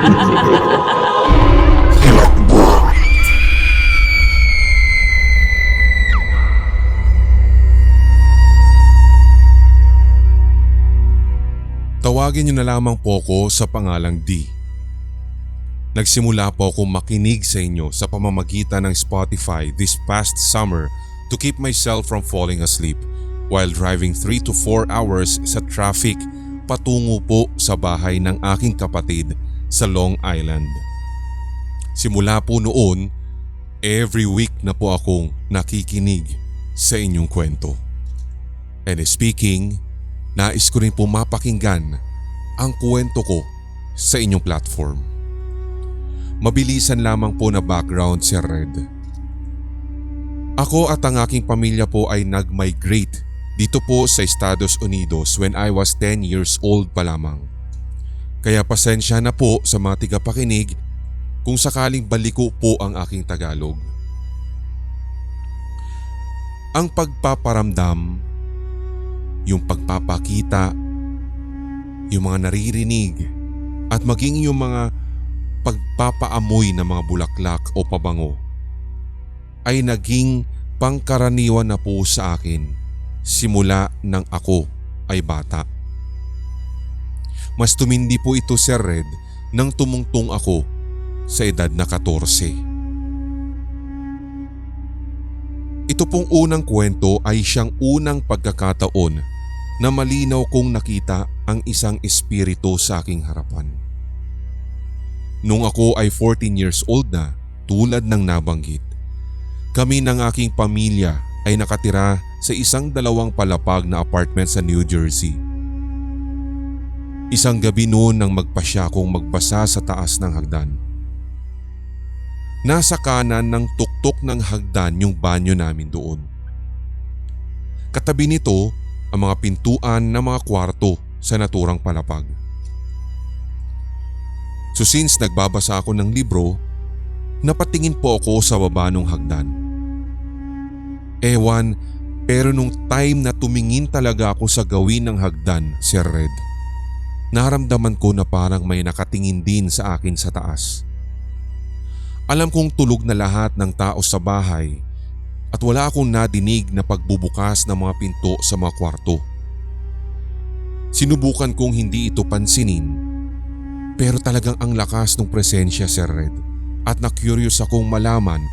Tawagin niyo na lamang po ko sa pangalang D. Nagsimula po akong makinig sa inyo sa pamamagitan ng Spotify this past summer to keep myself from falling asleep while driving 3 to 4 hours sa traffic patungo po sa bahay ng aking kapatid sa Long Island. Simula po noon, every week na po akong nakikinig sa inyong kwento. And speaking, nais ko rin po mapakinggan ang kwento ko sa inyong platform. Mabilisan lamang po na background, Sir Red. Ako at ang aking pamilya po ay nag-migrate dito po sa Estados Unidos when I was 10 years old pa lamang. Kaya pasensya na po sa mga tigapakinig kung sakaling baliko po ang aking Tagalog. Ang pagpaparamdam, yung pagpapakita, yung mga naririnig at maging yung mga pagpapaamoy ng mga bulaklak o pabango ay naging pangkaraniwan na po sa akin simula nang ako ay bata. Mas tumindi po ito, Sir Red, nang tumungtong ako sa edad na 14. Ito pong unang kwento ay siyang unang pagkakataon na malinaw kong nakita ang isang espiritu sa aking harapan. Nung ako ay 14 years old na, tulad ng nabanggit, kami ng aking pamilya ay nakatira sa isang 2 palapag na apartment sa New Jersey. Isang gabi noon nang magpasya kong magbasa sa taas ng hagdan. Nasa kanan ng tuktok ng hagdan yung banyo namin doon. Katabi nito ang mga pintuan ng mga kwarto sa naturang palapag. So since nagbabasa ako ng libro, napatingin po ako sa baba ng hagdan. Ewan, pero nung time na tumingin talaga ako sa gawin ng hagdan, Sir Red, naramdaman ko na parang may nakatingin din sa akin sa taas. Alam kong tulog na lahat ng tao sa bahay at wala akong nadinig na pagbubukas ng mga pinto sa mga kwarto. Sinubukan kong hindi ito pansinin, pero talagang ang lakas ng presensya, Sir Red, at na-curious akong malaman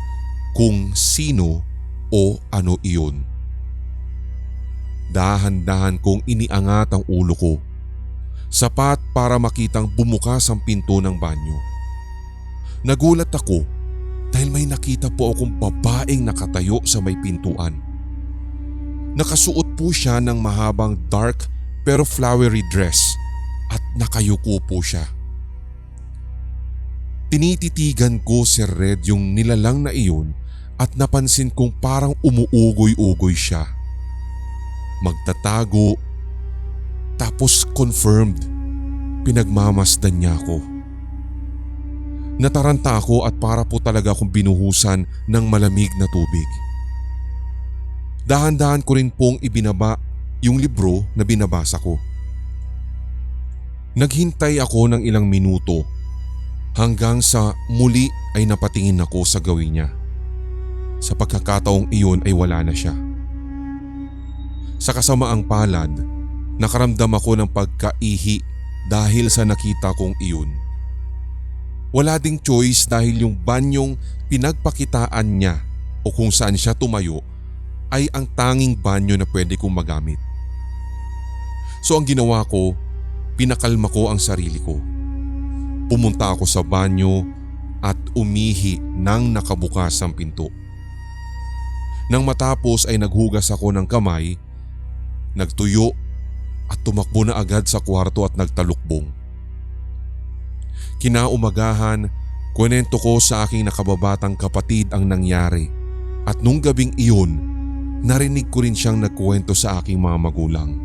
kung sino o ano iyon. Dahan-dahan kong iniangat ang ulo ko, sapat para makitang bumukas ang pinto ng banyo. Nagulat ako dahil may nakita po akong babaeng nakatayo sa may pintuan. Nakasuot po siya ng mahabang dark pero flowery dress at nakayuko po siya. Tinititigan ko, Sir Red, yung nilalang na iyon at napansin kong parang umuugoy-ugoy siya. Magtatago, tapos confirmed, pinagmamasdan niya ako. Nataranta ako at para po talaga akong binuhusan ng malamig na tubig. Dahan-dahan ko rin pong ibinaba yung libro na binabasa ko. Naghintay ako ng ilang minuto hanggang sa muli ay napatingin ako sa gawin niya. Sa pagkakataong iyon ay wala na siya. Sa kasamaang palad, nakaramdam ako ng pagkaihi dahil sa nakita kong iyon. Wala ding choice dahil yung banyong pinagpakitaan niya o kung saan siya tumayo ay ang tanging banyo na pwede kong magamit. So ang ginawa ko, pinakalma ko ang sarili ko. Pumunta ako sa banyo at umihi nang nakabukas ang pinto. Nang matapos ay naghugas ako ng kamay, nagtuyo at tumakbo na agad sa kwarto at nagtalukbong. Kinaumagahan, kwento ko sa aking nakababatang kapatid ang nangyari at nung gabing iyon, narinig ko rin siyang nagkwento sa aking mga magulang.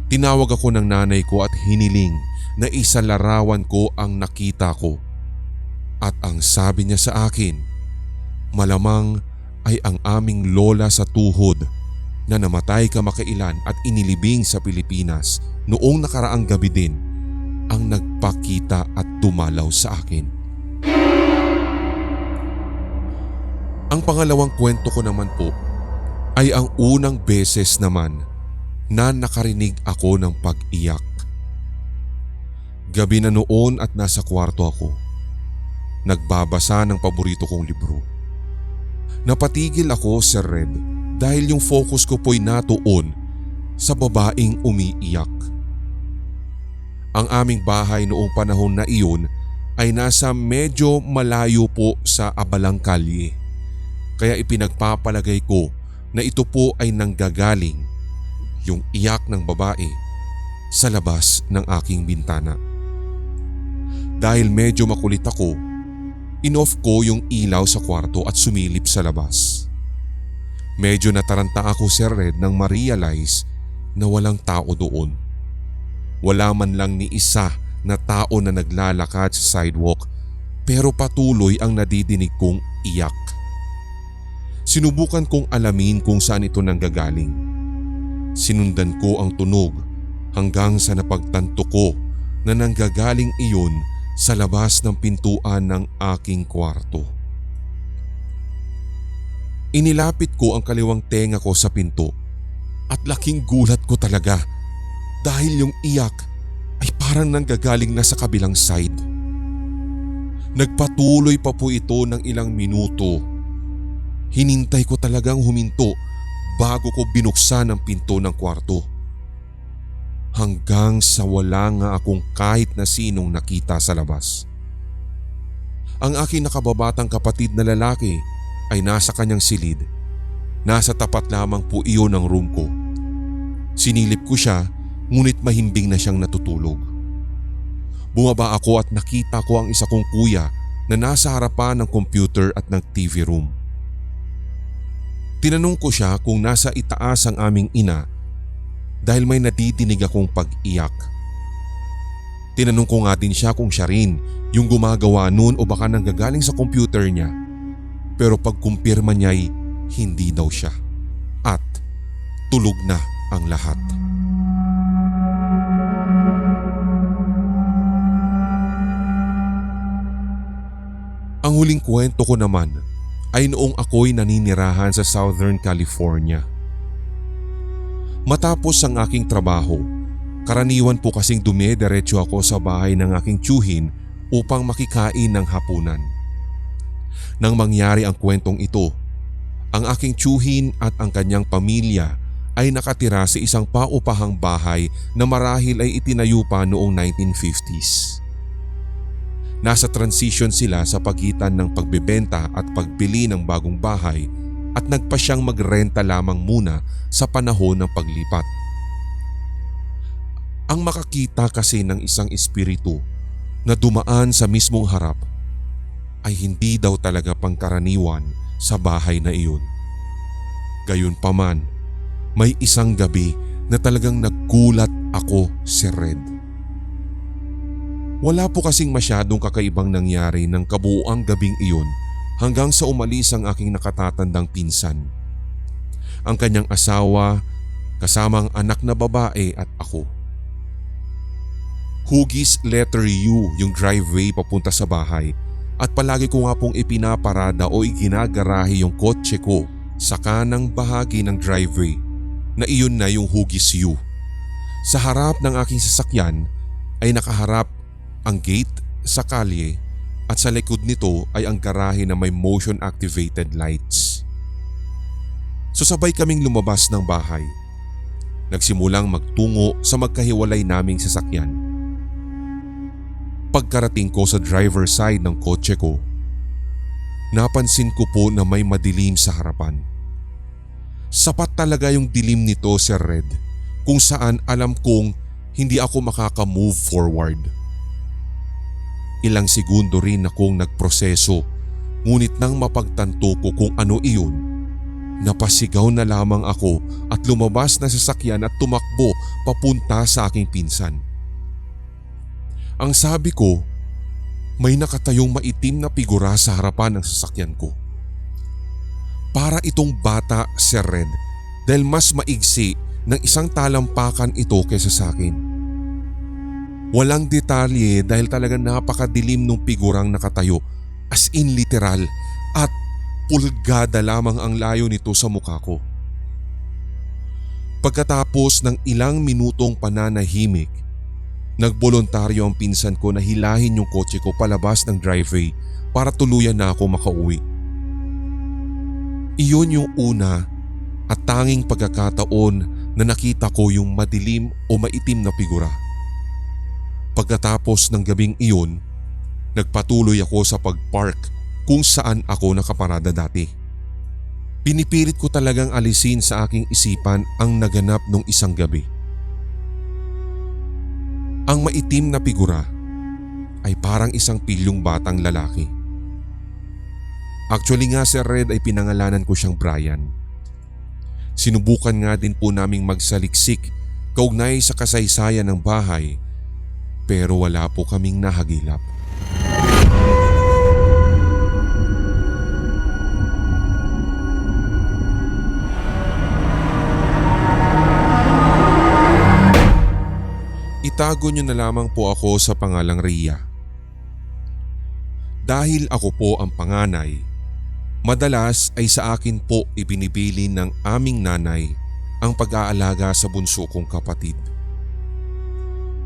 Tinawag ako ng nanay ko at hiniling na isalarawan ko ang nakita ko. At ang sabi niya sa akin, malamang ay ang aming lola sa tuhod na namatay kamakailan at inilibing sa Pilipinas noong nakaraang gabi din ang nagpakita at dumalaw sa akin. Ang pangalawang kwento ko naman po ay ang unang beses naman na nakarinig ako ng pag-iyak. Gabi na noon at nasa kwarto ako. Nagbabasa ng paborito kong libro. Napatigil ako, Sir Red, dahil yung focus ko po'y natuon sa babaeng umiiyak. Ang aming bahay noong panahon na iyon ay nasa medyo malayo po sa abalang kalye. Kaya ipinagpapalagay ko na ito po ay nanggagaling, yung iyak ng babae, sa labas ng aking bintana. Dahil medyo makulit ako, in-off ko yung ilaw sa kwarto at sumilip sa labas. Medyo nataranta ako, Sir Red, nang ma-realize na walang tao doon. Wala man lang ni isa na tao na naglalakad sa sidewalk, pero patuloy ang nadidinig kong iyak. Sinubukan kong alamin kung saan ito nanggagaling. Sinundan ko ang tunog hanggang sa napagtanto ko na nanggagaling iyon sa labas ng pintuan ng aking kwarto. Inilapit ko ang kaliwang tenga ko sa pinto at laking gulat ko talaga dahil yung iyak ay parang nanggagaling na sa kabilang side. Nagpatuloy pa po ito ng ilang minuto. Hinintay ko talagang huminto bago ko binuksan ang pinto ng kwarto. Hanggang sa wala nga akong kahit na sinong nakita sa labas. Ang aking nakababatang kapatid na lalaki ay nasa kanyang silid. Nasa tapat lamang po iyon ng room ko. Sinilip ko siya ngunit mahimbing na siyang natutulog. Bumaba ako at nakita ko ang isa kong kuya na nasa harapan ng computer at ng TV room. Tinanong ko siya kung nasa itaas ang aming ina dahil may nadidinig akong pag-iyak. Tinanong ko nga din siya kung siya rin yung gumagawa noon o baka nanggagaling sa computer niya. Pero pagkumpirma niya'y hindi daw siya at tulog na ang lahat. Ang huling kwento ko naman ay noong ako'y naninirahan sa Southern California. Matapos ang aking trabaho, karaniwan po kasing dumediretso ako sa bahay ng aking tiyuhin upang makikain ng hapunan. Nang mangyari ang kwentong ito, ang aking tiyuhin at ang kanyang pamilya ay nakatira sa isang paupahang bahay na marahil ay itinayo pa noong 1950s. Nasa transition sila sa pagitan ng pagbebenta at pagbili ng bagong bahay at nagpa siyang magrenta lamang muna sa panahon ng paglipat. Ang makakita kasi ng isang espiritu na dumaan sa mismong harap ay hindi daw talaga pangkaraniwan sa bahay na iyon. Gayunpaman, may isang gabi na talagang naggulat ako, Sir Red. Wala po kasing masyadong kakaibang nangyari ng kabuuang gabing iyon hanggang sa umalis ang aking nakatatandang pinsan. Ang kanyang asawa, kasamang anak na babae at ako. Hugis letter U yung driveway papunta sa bahay at palagi ko nga pong ipinaparada o iginagarahe yung kotse ko sa kanang bahagi ng driveway na iyon na yung hugis U. Sa harap ng aking sasakyan ay nakaharap ang gate sa kalye at sa likod nito ay ang garahe na may motion activated lights. So sabay kaming lumabas ng bahay. Nagsimulang magtungo sa magkahiwalay naming sasakyan. Pagkarating ko sa driver's side ng kotse ko, napansin ko po na may madilim sa harapan. Sapat talaga yung dilim nito, Sir Red, kung saan alam kong hindi ako makaka-move forward. Ilang segundo rin akong nagproseso, ngunit nang mapagtanto ko kung ano iyon, napasigaw na lamang ako at lumabas na sasakyan at tumakbo papunta sa aking pinsan. Ang sabi ko, may nakatayong maitim na figura sa harapan ng sasakyan ko. Para itong bata, Sir Red, dahil mas maigsi ng isang talampakan ito kaysa sa akin. Walang detalye dahil talagang napakadilim nung figurang nakatayo, as in literal, at pulgada lamang ang layo nito sa mukha ko. Pagkatapos ng ilang minutong pananahimik, nagboluntaryo ang pinsan ko na hilahin yung kotse ko palabas ng driveway para tuluyan na ako makauwi. Iyon yung una at tanging pagkakataon na nakita ko yung madilim o maitim na figura. Pagkatapos ng gabing iyon, nagpatuloy ako sa pagpark kung saan ako nakaparada dati. Pinipilit ko talagang alisin sa aking isipan ang naganap nung isang gabi. Ang maitim na figura ay parang isang pilyong batang lalaki. Actually nga Sir Red ay pinangalanan ko siyang Brian. Sinubukan nga din po naming magsaliksik kaugnay sa kasaysayan ng bahay pero wala po kaming nahagilap. Itago niyo na lamang po ako sa pangalang Rhea. Dahil ako po ang panganay, madalas ay sa akin po ibinibili ng aming nanay ang pag-aalaga sa bunso kong kapatid.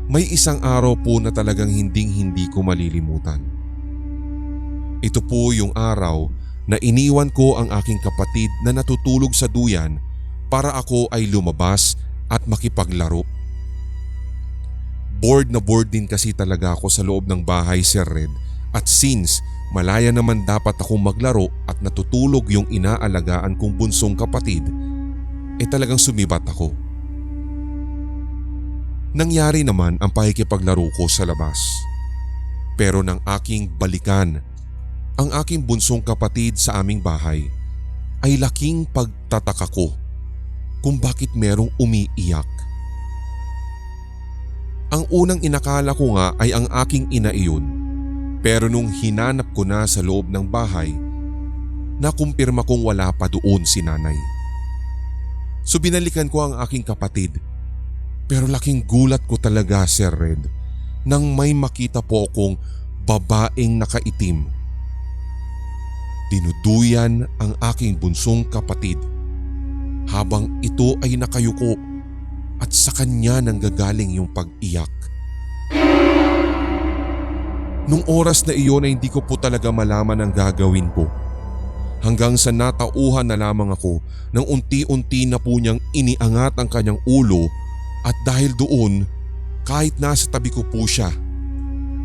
May isang araw po na talagang hindi ko malilimutan. Ito po yung araw na iniwan ko ang aking kapatid na natutulog sa duyan para ako ay lumabas at makipaglaro. Bored na bored din kasi talaga ako sa loob ng bahay, Sir Red, at since malaya naman dapat akong maglaro at natutulog yung inaalagaan kong bunsong kapatid, talagang sumibat ako. Nangyari naman ang pakikipaglaro ko sa labas. Pero nang aking balikan ang aking bunsong kapatid sa aming bahay, ay laking pagtataka ko kung bakit merong umiiyak. Ang unang inakala ko nga ay ang aking ina iyon, pero nung hinanap ko na sa loob ng bahay, nakumpirma kong wala pa doon si nanay. So binalikan ko ang aking kapatid. Pero laking gulat ko talaga, Sir Red, nang may makita po akong babaeng nakaitim. Dinuduyan ang aking bunsong kapatid habang ito ay nakayuko at sa kanya nanggagaling yung pag-iyak. Nung oras na iyon ay hindi ko po talaga malaman ang gagawin ko. Hanggang sa natauhan na lamang ako nang unti-unti na po niyang iniangat ang kanyang ulo. At dahil doon, kahit nasa tabi ko po siya,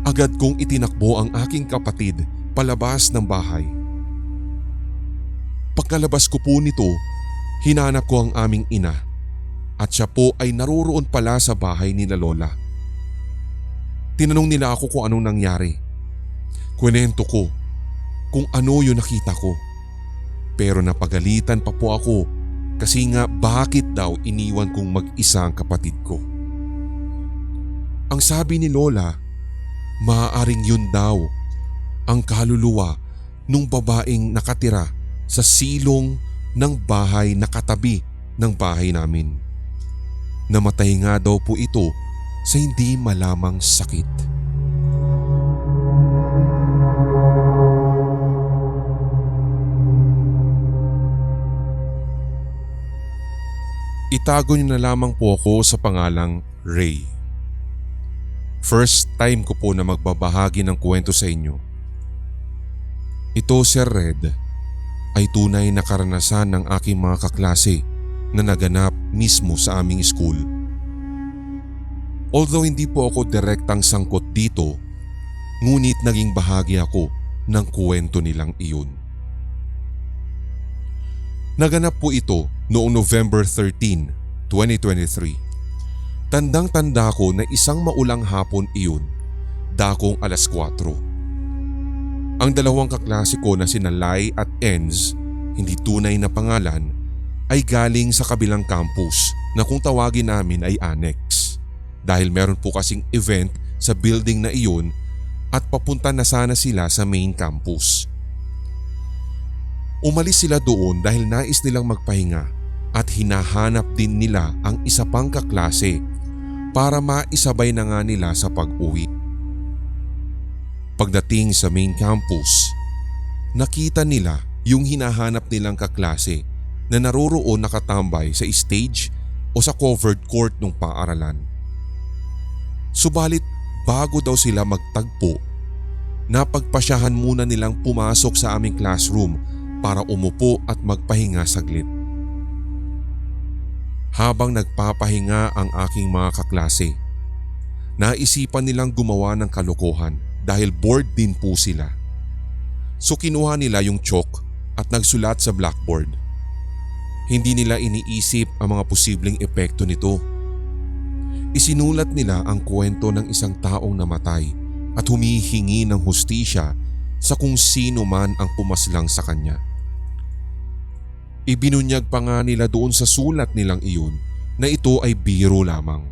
agad kong itinakbo ang aking kapatid palabas ng bahay. Pagkalabas ko po nito, hinanap ko ang aming ina at siya po ay naroroon pala sa bahay nila Lola. Tinanong nila ako kung anong nangyari. Kwento ko kung ano yung nakita ko. Pero napagalitan pa po ako. Kasi nga bakit daw iniwan kong mag-isa ang kapatid ko. Ang sabi ni Lola, maaaring yun daw ang kaluluwa nung babaeng nakatira sa silong ng bahay na katabi ng bahay namin. Namatay nga daw po ito sa hindi malamang sakit. Itago niyo na lamang po ako sa pangalang Ray. First time ko po na magbabahagi ng kwento sa inyo. Ito, Sir Red, ay tunay na karanasan ng aking mga kaklase na naganap mismo sa aming school. Although hindi po ako direktang sangkot dito, ngunit naging bahagi ako ng kwento nilang iyon. Naganap po ito noong November 13, 2023. Tandang-tanda ko na isang maulang hapon iyon, dakong alas 4. Ang dalawang kaklase ko na sina Lai at Enz, hindi tunay na pangalan, ay galing sa kabilang campus na kung tawagin namin ay Annex. Dahil meron po kasing event sa building na iyon at papunta na sana sila sa main campus. Umalis sila doon dahil nais nilang magpahinga at hinahanap din nila ang isa pang kaklase para maisabay na nga nila sa pag-uwi. Pagdating sa main campus, nakita nila yung hinahanap nilang kaklase na naroroon nakatambay sa stage o sa covered court ng paaralan. Subalit bago daw sila magtagpo, napagpasyahan muna nilang pumasok sa aming classroom para umupo at magpahinga saglit. Habang nagpapahinga ang aking mga kaklase, naisipan nilang gumawa ng kalokohan dahil bored din po sila. So kinuha nila yung chalk at nagsulat sa blackboard. Hindi nila iniisip ang mga posibleng epekto nito. Isinulat nila ang kwento ng isang taong namatay at humihingi ng hustisya sa kung sino man ang pumaslang sa kanya. Ibinunyag pa nga nila doon sa sulat nilang iyon na ito ay biro lamang.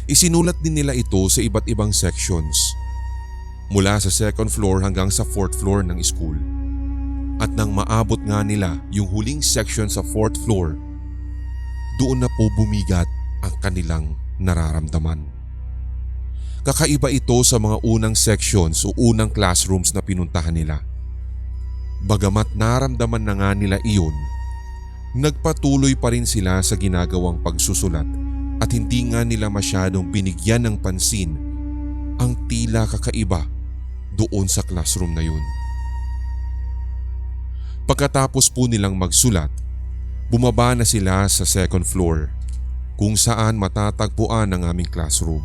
Isinulat din nila ito sa iba't ibang sections, mula sa second floor hanggang sa fourth floor ng school. At nang maabot nga nila yung huling section sa fourth floor, doon na po bumigat ang kanilang nararamdaman. Kakaiba ito sa mga unang sections o unang classrooms na pinuntahan nila. Bagamat naramdaman na nga nila iyon, nagpatuloy pa rin sila sa ginagawang pagsusulat at hindi nga nila masyadong binigyan ng pansin ang tila kakaiba doon sa classroom na yun. Pagkatapos po nilang magsulat, bumaba na sila sa second floor kung saan matatagpuan ang aming classroom.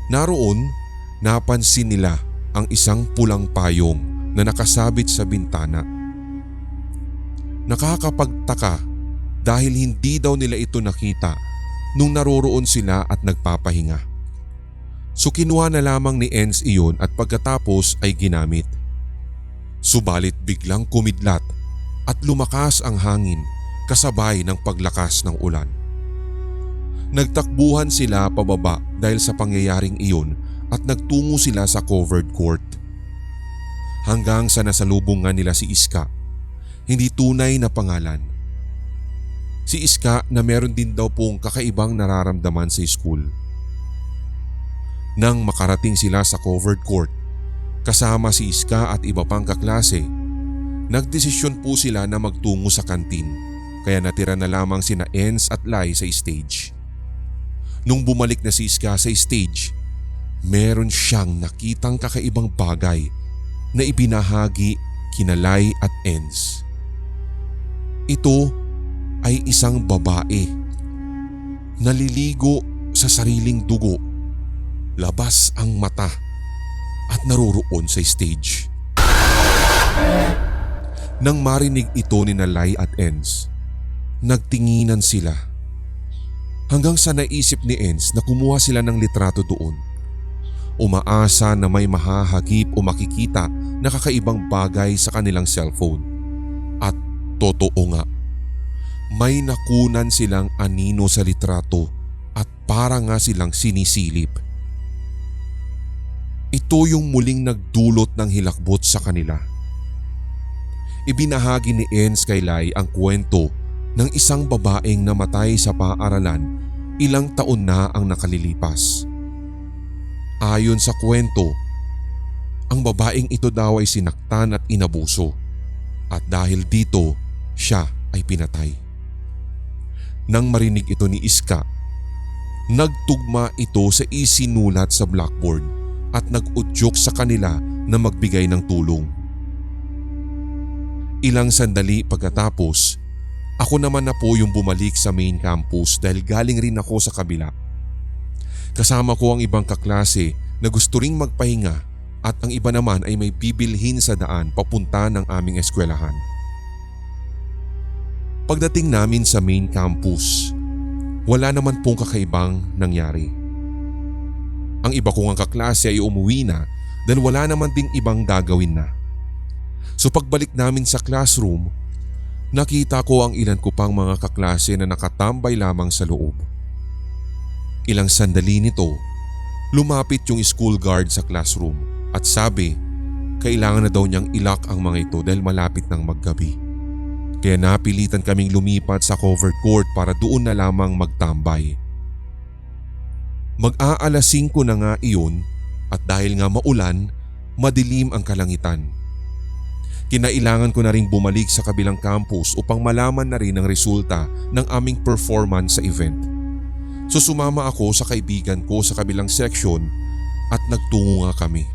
Naroon, napansin nila ang isang pulang payong na nakasabit sa bintana. Nakakapagtaka dahil hindi daw nila ito nakita nung naroroon sila at nagpapahinga. So kinuha na lamang ni Enz iyon at pagkatapos ay ginamit. Subalit biglang kumidlat at lumakas ang hangin kasabay ng paglakas ng ulan. Nagtakbuhan sila pababa dahil sa pangyayaring iyon at nagtungo sila sa covered court. Hanggang sa nasalubong nga nila si Iska, hindi tunay na pangalan. Si Iska na meron din daw pong kakaibang nararamdaman sa school. Nang makarating sila sa covered court, kasama si Iska at iba pang kaklase, nagdesisyon po sila na magtungo sa kantin, kaya natira na lamang sina Enz at Lai sa stage. Nung bumalik na si Iska sa stage, meron siyang nakitang kakaibang bagay na ibinahagi kina Lai at Enz. Ito ay isang babae, naliligo sa sariling dugo, labas ang mata at naroroon sa stage. Nang marinig ito ni Lai at Enz, nagtinginan sila. Hanggang sa naisip ni Enz na kumuha sila ng litrato doon. Umaasa na may mahahagip o makikita na kakaibang bagay sa kanilang cellphone. At totoo nga, may nakunan silang anino sa litrato at para nga silang sinisilip. Ito yung muling nagdulot ng hilakbot sa kanila. Ibinahagi ni Enz kay Lai ang kwento ng isang babaeng namatay sa paaralan ilang taon na ang nakalilipas. Ayon sa kwento, ang babaeng ito daw ay sinaktan at inabuso at dahil dito siya ay pinatay. Nang marinig ito ni Iska, nagtugma ito sa isinulat sa blackboard at nag-udyok sa kanila na magbigay ng tulong. Ilang sandali pagkatapos, ako naman na po yung bumalik sa main campus dahil galing rin ako sa kabila. Kasama ko ang ibang kaklase na gusto ring magpahinga at ang iba naman ay may bibilhin sa daan papunta ng aming eskwelahan. Pagdating namin sa main campus, wala naman pong kakaibang nangyari. Ang iba kong kaklase ay umuwi na dahil wala naman ding ibang gagawin na. So pagbalik namin sa classroom, nakita ko ang ilan ko pang mga kaklase na nakatambay lamang sa loob. Ilang sandali nito, lumapit yung school guard sa classroom at sabi kailangan na daw niyang ilak ang mga ito dahil malapit ng maggabi. Kaya napilitan kaming lumipat sa covered court para doon na lamang magtambay. Mag-aalas 5 na nga iyon at dahil nga maulan, madilim ang kalangitan. Kinailangan ko na ring bumalik sa kabilang campus upang malaman na rin ang resulta ng aming performance sa event. So sumama ako sa kaibigan ko sa kabilang section at nagtungo nga kami.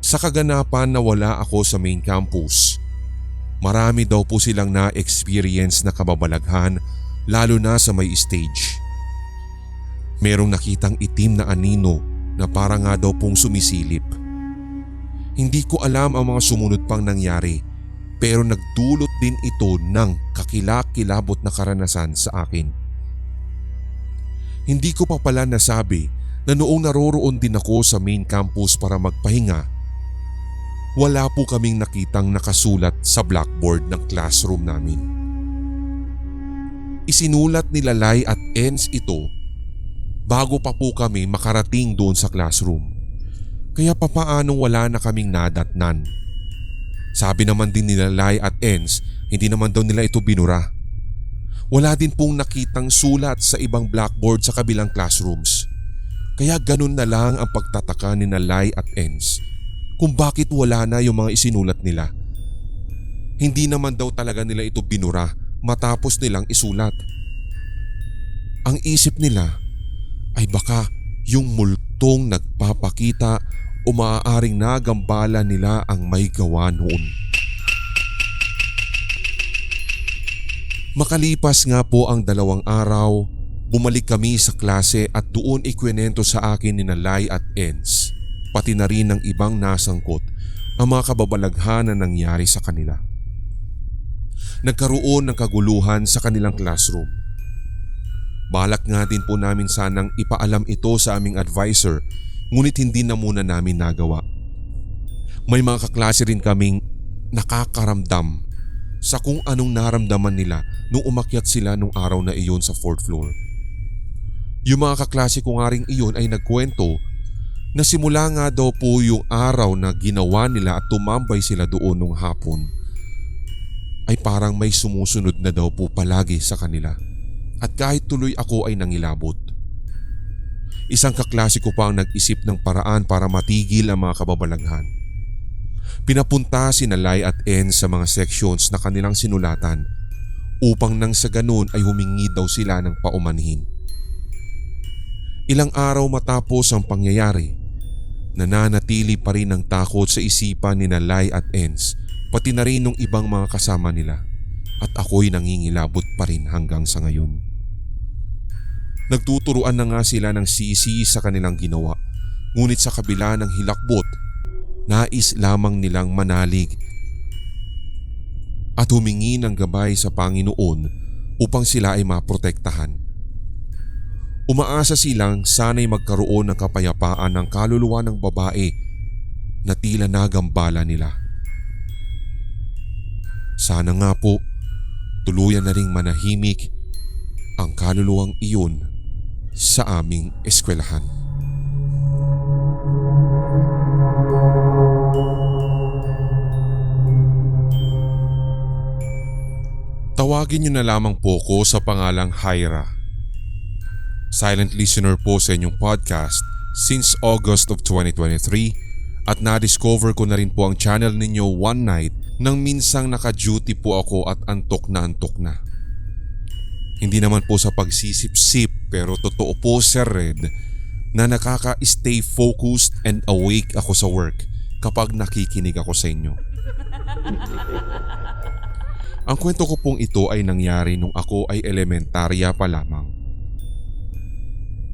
Sa kaganapan na wala ako sa main campus, marami daw po silang na-experience na kababalaghan lalo na sa may stage. Merong nakitang itim na anino na para nga daw pong sumisilip. Hindi ko alam ang mga sumunod pang nangyari pero nagdulot din ito ng kakilakilabot na karanasan sa akin. Hindi ko pa pala nasabi na noong naroroon din ako sa main campus para magpahinga, wala po kaming nakitang nakasulat sa blackboard ng classroom namin. Isinulat nila Lai at Ens ito bago pa po kami makarating doon sa classroom. Kaya papaanong wala na kaming nadatnan. Sabi naman din nila Lai at Ens, hindi naman daw nila ito binura. Wala din pong nakitang sulat sa ibang blackboard sa kabilang classrooms. Kaya ganun na lang ang pagtataka ni Lai at Ens kung bakit wala na yung mga isinulat nila. Hindi naman daw talaga nila ito binura matapos nilang isulat. Ang isip nila ay baka yung multong nagpapakita o maaaring nagambala nila ang may gawa noon. Makalipas nga po ang 2 araw, bumalik kami sa klase at doon ikwento sa akin ni Lai at Ens, pati na rin ng ibang nasangkot ang mga kababalaghan na nangyari sa kanila. Nagkaroon ng kaguluhan sa kanilang classroom. Balak nga din po namin sanang ipaalam ito sa aming advisor ngunit hindi na muna namin nagawa. May mga kaklase rin kaming nakakaramdam sa kung anong naramdaman nila nung umakyat sila nung araw na iyon sa 4th floor. Yung mga kaklase ko nga rin iyon ay nagkwento na simula nga daw po yung araw na ginawa nila at tumambay sila doon nung hapon ay parang may sumusunod na daw po palagi sa kanila. At kahit tuloy ako ay nangilabot. Isang kaklase ko pa ang nag-isip ng paraan para matigil ang mga kababalaghan. Pinapunta si Lai at Ens sa mga sections na kanilang sinulatan upang nang sa ganun ay humingi daw sila ng paumanhin. Ilang araw matapos ang pangyayari, nananatili pa rin ang takot sa isipan ni Lai at Ens pati na rin ng ibang mga kasama nila at ako'y nangingilabot pa rin hanggang sa ngayon. Nagtuturuan na nga sila ng sisi sa kanilang ginawa, ngunit sa kabila ng hilakbot, nais lamang nilang manalig at humingi ng gabay sa Panginoon upang sila ay maprotektahan. Umaasa silang sana'y magkaroon ng kapayapaan ng kaluluwa ng babae na tila nagambala nila. Sana nga po tuluyan na ring manahimik ang kaluluwang iyon sa aming eskwelahan. Tawagin niyo na lamang po ko sa pangalang Hyra. Silent listener po sa inyong podcast since August of 2023 at na-discover ko na rin po ang channel ninyo one night nang minsang naka-duty po ako at antok na antok na. Hindi naman po sa pagsisip-sip pero totoo po Sir Red na nakaka-stay focused and awake ako sa work kapag nakikinig ako sa inyo. Ang kwento ko pong ito ay nangyari nung ako ay elementarya pa lamang.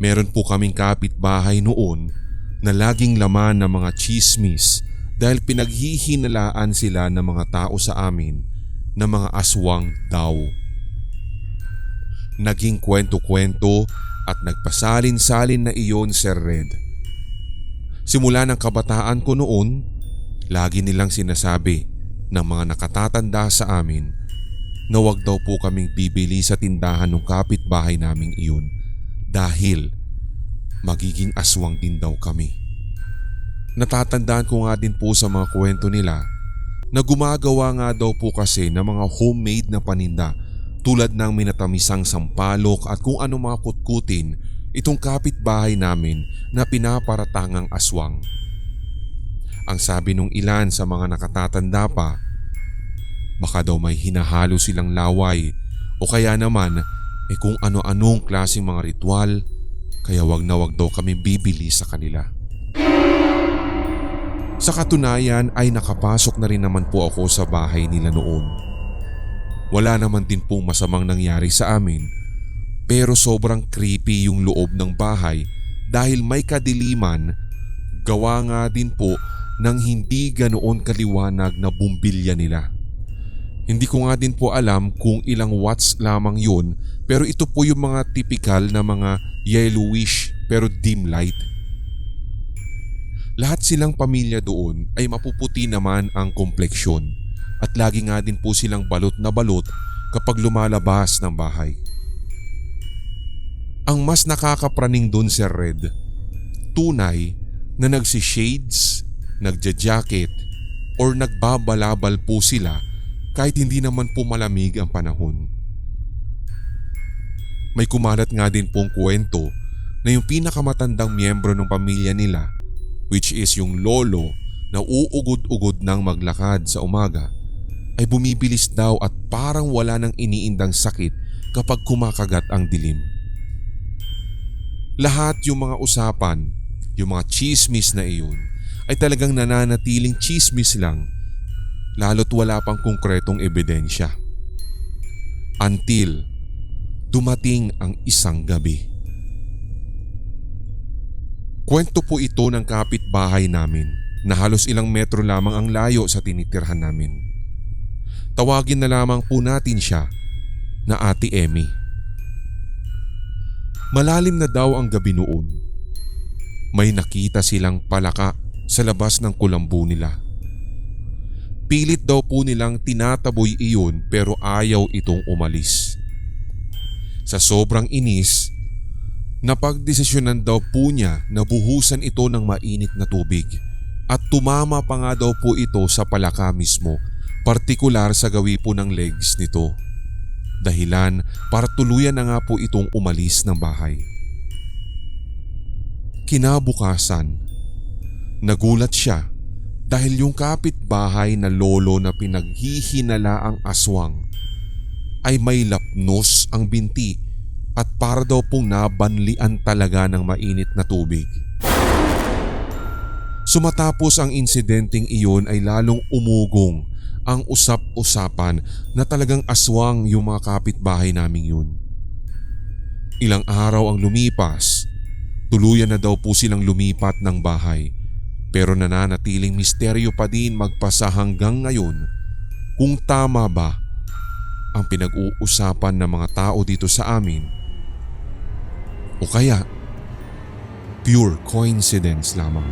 Meron po kaming kapitbahay noon na laging laman ng mga chismis dahil pinaghihinalaan sila ng mga tao sa amin na mga aswang daw. Naging kwento-kwento at nagpasalin-salin na iyon Sir Red. Simula ng kabataan ko noon, lagi nilang sinasabi ng mga nakatatanda sa amin na wag daw po kaming bibili sa tindahan ng kapitbahay naming iyon dahil magiging aswang din daw kami. Natatandaan ko nga din po sa mga kwento nila na gumagawa nga daw po kasi ng mga homemade na paninda tulad ng minatamisang sampalok at kung ano mga kutkutin itong kapitbahay namin na pinaparatangang aswang. Ang sabi nung ilan sa mga nakatatanda pa, baka daw may hinahalo silang laway o kaya naman kung ano-anong klaseng mga ritual, kaya wag na wag daw kami bibili sa kanila. Sa katunayan ay nakapasok na rin naman po ako sa bahay nila noon. Wala naman din pong masamang nangyari sa amin, pero sobrang creepy yung loob ng bahay dahil may kadiliman, gawa nga din po ng hindi ganoon kaliwanag na bumbilya nila. Hindi ko nga din po alam kung ilang watts lamang yun, pero ito po yung mga typical na mga yellowish pero dim light. Lahat silang pamilya doon ay mapuputi naman ang kompleksyon at lagi nga din po silang balot na balot kapag lumalabas ng bahay. Ang mas nakakapraning doon, Sir Red, tunay na nagsi-shades, nagja-jacket or nagbabalabal po sila kahit hindi naman po malamig ang panahon. May kumalat nga din pong kwento na yung pinakamatandang miyembro ng pamilya nila, which is yung lolo na uugod-ugod ng maglakad sa umaga, ay bumibilis daw at parang wala nang iniindang sakit kapag kumakagat ang dilim. Lahat yung mga usapan, yung mga chismis na iyon ay talagang nananatiling chismis lang, lalo't wala pang konkretong ebidensya. Until dumating ang isang gabi. Kwento po ito ng kapitbahay namin na halos ilang metro lamang ang layo sa tinitirhan namin. Tawagin na lamang po natin siya na Ate Emmy. Malalim na daw ang gabi noon. May nakita silang palaka sa labas ng kulambo nila. Pilit daw po nilang tinataboy iyon pero ayaw itong umalis. Sa sobrang inis, napagdesisyonan daw po niya na buhusan ito ng mainit na tubig at tumama pa nga daw po ito sa palaka mismo, partikular sa gawi po ng legs nito. Dahilan para tuluyan na nga po itong umalis ng bahay. Kinabukasan, nagulat siya dahil yung kapitbahay na lolo na pinaghihinala ang aswang ay may lapnos ang binti at para daw pong nabanlian talaga ng mainit na tubig. Sumatapos ang insidenteng iyon ay lalong umugong ang usap-usapan na talagang aswang yung mga kapitbahay naming yun. Ilang araw ang lumipas, tuluyan na daw po silang lumipat ng bahay, pero nananatiling misteryo pa din magpasa hanggang ngayon kung tama ba ang pinag-uusapan ng mga tao dito sa amin o kaya pure coincidence lamang.